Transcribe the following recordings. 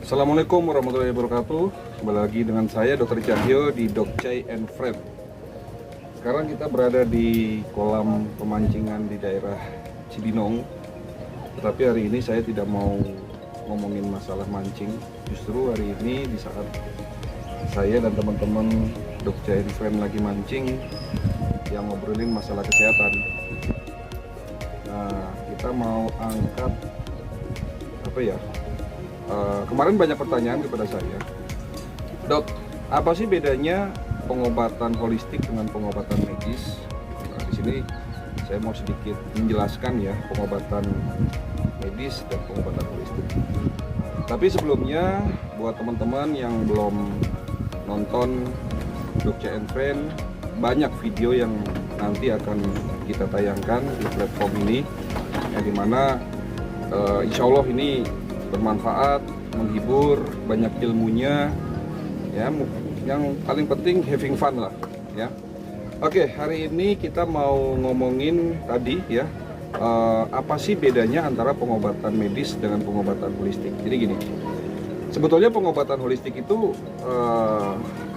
Assalamualaikum warahmatullahi wabarakatuh. Kembali lagi dengan saya Dr. Cahyo di Dokcai and Friend. Sekarang kita berada di kolam pemancingan di daerah Cibinong. Tetapi hari ini saya tidak mau ngomongin masalah mancing. Justru hari ini di saat saya dan teman-teman Dokcai and Friend lagi mancing, yang ngobrolin masalah kesehatan. Nah, kita mau angkat kemarin banyak pertanyaan kepada saya, Dok, apa sih bedanya pengobatan holistik dengan pengobatan medis? Nah, di sini saya mau sedikit menjelaskan ya pengobatan medis dan pengobatan holistik. Tapi sebelumnya buat teman-teman yang belum nonton Dokcai and Friend, banyak video yang nanti akan kita tayangkan di platform ini, yang dimana insya Allah ini bermanfaat, menghibur, banyak ilmunya, ya. Yang paling penting having fun lah, ya. Oke, hari ini kita mau ngomongin tadi ya, apa sih bedanya antara pengobatan medis dengan pengobatan holistik. Jadi gini, sebetulnya pengobatan holistik itu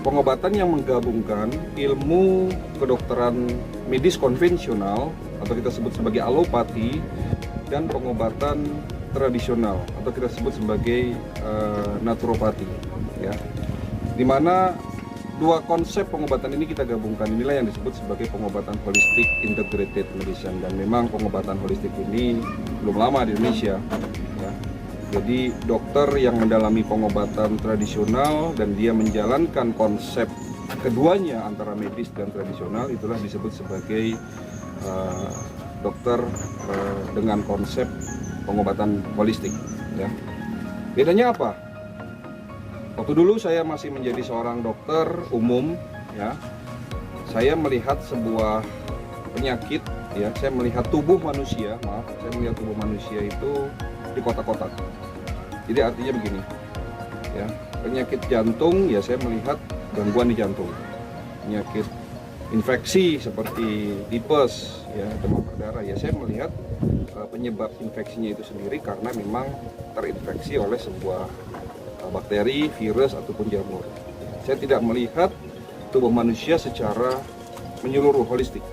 pengobatan yang menggabungkan ilmu kedokteran medis konvensional atau kita sebut sebagai alopati dan pengobatan tradisional atau kita sebut sebagai naturopati, ya. Dimana dua konsep pengobatan ini kita gabungkan, inilah yang disebut sebagai pengobatan holistic integrated medicine. Dan memang pengobatan holistik ini belum lama di Indonesia, ya. Jadi dokter yang mendalami pengobatan tradisional dan dia menjalankan konsep keduanya antara medis dan tradisional, itulah disebut sebagai dokter dengan konsep pengobatan holistik, ya. Bedanya apa? Waktu dulu saya masih menjadi seorang dokter umum, ya. Saya melihat sebuah penyakit, ya. Saya melihat tubuh manusia, saya melihat tubuh manusia itu di kotak-kotak. Jadi artinya begini, ya. Penyakit jantung, ya saya melihat gangguan di jantung. Penyakit infeksi seperti tipes, ya, demam berdarah, ya saya melihat penyebab infeksinya itu sendiri karena memang terinfeksi oleh sebuah bakteri, virus ataupun jamur. Saya tidak melihat tubuh manusia secara menyeluruh, holistik.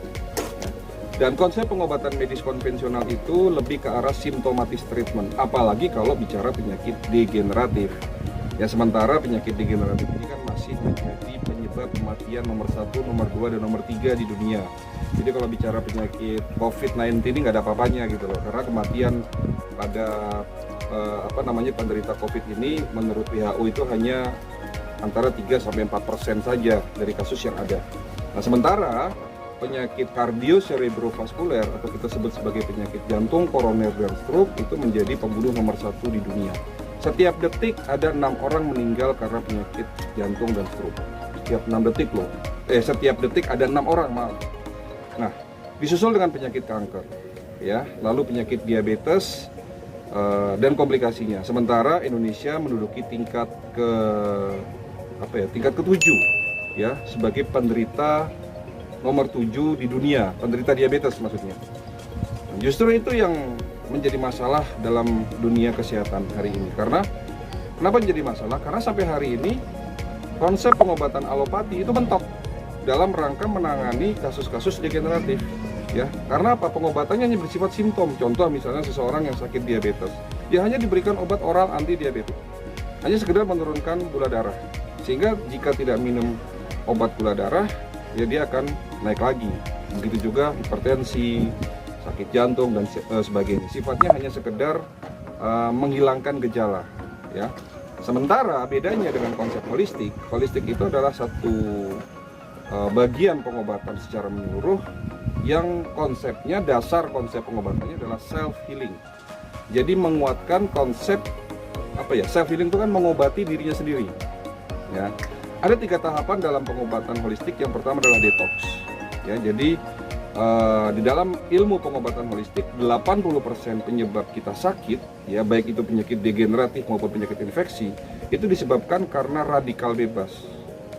Dan konsep pengobatan medis konvensional itu lebih ke arah symptomatis treatment, apalagi kalau bicara penyakit degeneratif. Ya, sementara penyakit degeneratif ini kan masih menjadi penyebab kematian nomor 1, nomor 2, dan nomor 3 di dunia. Jadi kalau bicara penyakit COVID-19 ini nggak ada apa-apanya gitu loh, karena kematian pada penderita COVID ini menurut WHO itu hanya antara 3-4% saja dari kasus yang ada. Nah, sementara penyakit kardiocerebrovaskuler atau kita sebut sebagai penyakit jantung, koroner, dan stroke itu menjadi pembunuh nomor 1 di dunia. Setiap detik ada 6 orang meninggal karena penyakit jantung dan stroke. Setiap 6 detik loh. Setiap detik ada 6 orang, maaf. Nah, disusul dengan penyakit kanker, ya, lalu penyakit diabetes dan komplikasinya. Sementara Indonesia menduduki tingkat ke-7, ya, sebagai penderita nomor 7 di dunia, penderita diabetes maksudnya. Justru itu yang menjadi masalah dalam dunia kesehatan hari ini. Karena kenapa menjadi masalah? Karena sampai hari ini konsep pengobatan alopati itu mentok dalam rangka menangani kasus-kasus degeneratif, ya. Karena apa? Pengobatannya hanya bersifat simptom. Contoh misalnya seseorang yang sakit diabetes, dia hanya diberikan obat oral anti diabetes, hanya sekedar menurunkan gula darah, sehingga jika tidak minum obat gula darah, ya dia akan naik lagi. Begitu juga hipertensi, sakit jantung, dan sebagainya. Sifatnya hanya sekedar menghilangkan gejala, ya. Sementara bedanya dengan konsep holistik, holistik itu adalah satu bagian pengobatan secara menyeluruh yang konsepnya, dasar konsep pengobatannya adalah self healing. Jadi menguatkan konsep self healing itu kan mengobati dirinya sendiri, ya. Ada 3 tahapan dalam pengobatan holistik. Yang pertama adalah detox, ya. Jadi di dalam ilmu pengobatan holistik 80% penyebab kita sakit, ya, baik itu penyakit degeneratif maupun penyakit infeksi, itu disebabkan karena radikal bebas,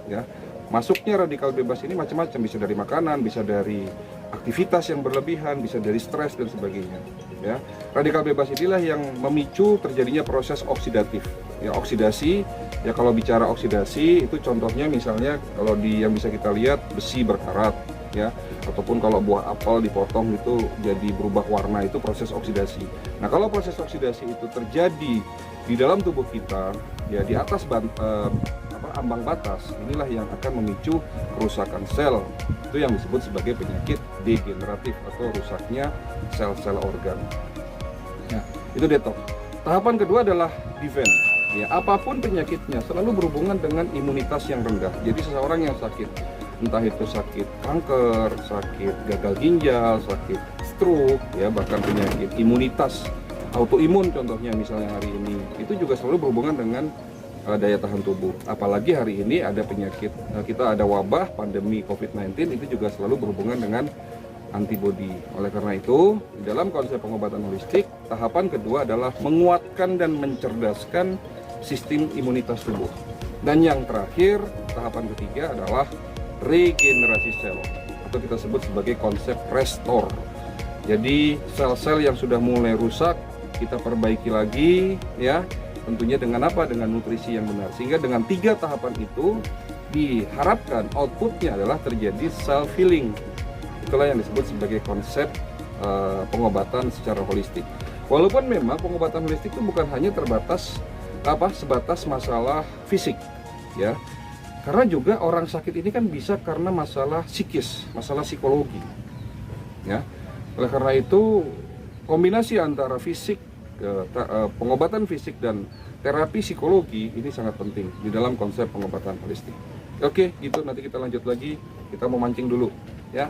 ya. Masuknya radikal bebas ini macam-macam, bisa dari makanan, bisa dari aktivitas yang berlebihan, bisa dari stres dan sebagainya, Ya, radikal bebas inilah yang memicu terjadinya proses oksidatif. Ya, oksidasi. Ya, kalau bicara oksidasi itu contohnya misalnya kalau yang bisa kita lihat besi berkarat, ya, ataupun kalau buah apel dipotong itu jadi berubah warna, itu proses oksidasi. Nah, kalau proses oksidasi itu terjadi di dalam tubuh kita, ya di atas ambang batas, inilah yang akan memicu kerusakan sel. Itu yang disebut sebagai penyakit degeneratif atau rusaknya sel-sel organ. Ya, itu detox. Tahapan kedua adalah defense. Ya, apapun penyakitnya selalu berhubungan dengan imunitas yang rendah. Jadi seseorang yang sakit, entah itu sakit kanker, sakit gagal ginjal, sakit stroke, ya bahkan penyakit imunitas autoimun contohnya misalnya hari ini, itu juga selalu berhubungan dengan daya tahan tubuh. Apalagi hari ini ada penyakit, kita ada wabah pandemi COVID-19, itu juga selalu berhubungan dengan antibodi. Oleh karena itu, di dalam konsep pengobatan holistik, tahapan kedua adalah menguatkan dan mencerdaskan sistem imunitas tubuh. Dan yang terakhir, tahapan ketiga adalah regenerasi sel, atau kita sebut sebagai konsep restore. Jadi sel-sel yang sudah mulai rusak kita perbaiki lagi, ya. Tentunya dengan apa? Dengan nutrisi yang benar. Sehingga dengan 3 tahapan itu diharapkan outputnya adalah terjadi self healing. Itulah yang disebut sebagai konsep pengobatan secara holistik. Walaupun memang pengobatan holistik itu bukan hanya sebatas masalah fisik, ya. Karena juga orang sakit ini kan bisa karena masalah psikis, masalah psikologi, ya. Oleh karena itu kombinasi antara fisik, pengobatan fisik dan terapi psikologi ini sangat penting di dalam konsep pengobatan holistik. Oke, gitu, nanti kita lanjut lagi. Kita mau mancing dulu, ya.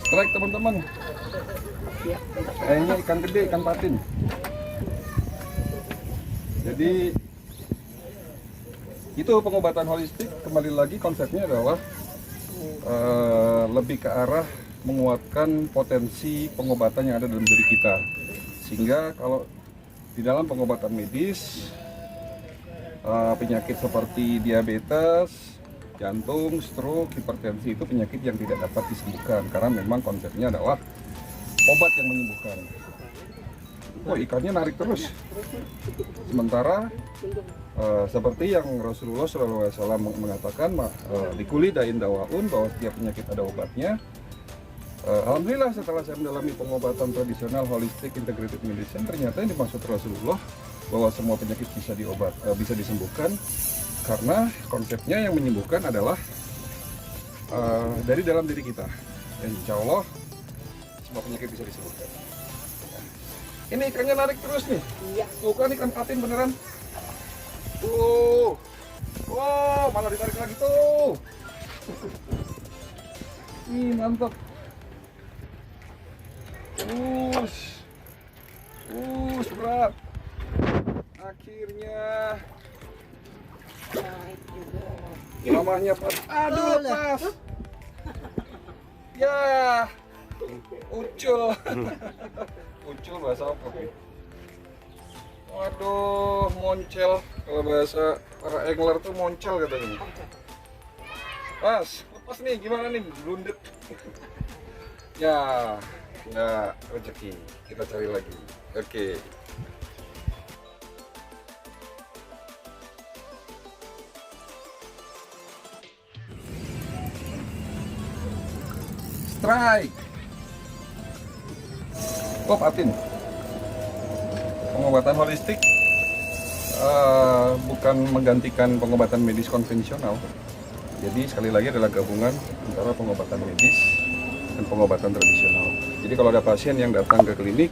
Strike teman-teman. Kayaknya ikan gede, ikan patin. Jadi itu pengobatan holistik, kembali lagi konsepnya adalah lebih ke arah menguatkan potensi pengobatan yang ada dalam diri kita. Sehingga kalau di dalam pengobatan medis, penyakit seperti diabetes, jantung, stroke, hipertensi itu penyakit yang tidak dapat disembuhkan karena memang konsepnya adalah obat yang menyembuhkan. Oh, ikannya narik terus. Sementara seperti yang Rasulullah SAW mengatakan, likuli dain dawaun, bahwa setiap penyakit ada obatnya. Alhamdulillah setelah saya mendalami pengobatan tradisional holistic integrated medicine, ternyata yang dimaksud Rasulullah bahwa semua penyakit bisa disembuhkan. Karena konsepnya yang menyembuhkan adalah dari dalam diri kita. Dan insya Allah semua penyakit bisa disembuhkan. Ini ikannya narik terus nih. Iya. Tuh kan ikan patin beneran. Malah ditarik lagi tuh. Ih, mantap. Berat. Akhirnya. Mamahnya pas. Aduh, lepas. Ya. Ucul. Ucul bahasa apa nih? Waduh, moncel. Kalau bahasa para angler tuh moncel katanya. Mas, lepas nih, gimana nih? Blundet. Ya, nggak rezeki. Kita cari lagi. Oke. Strike. Pop Atin. Pengobatan holistik bukan menggantikan pengobatan medis konvensional. Jadi sekali lagi adalah gabungan antara pengobatan medis dan pengobatan tradisional. Jadi kalau ada pasien yang datang ke klinik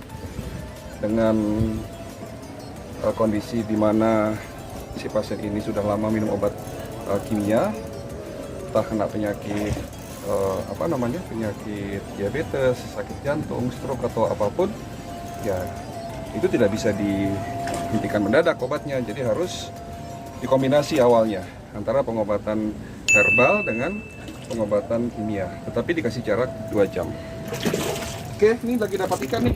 dengan kondisi di mana si pasien ini sudah lama minum obat kimia, entah kena penyakit penyakit diabetes, sakit jantung, stroke atau apapun, ya itu tidak bisa dihentikan mendadak obatnya. Jadi harus dikombinasi awalnya antara pengobatan herbal dengan pengobatan kimia, tetapi dikasih jarak 2 jam. Oke, ini lagi dapat ikan nih.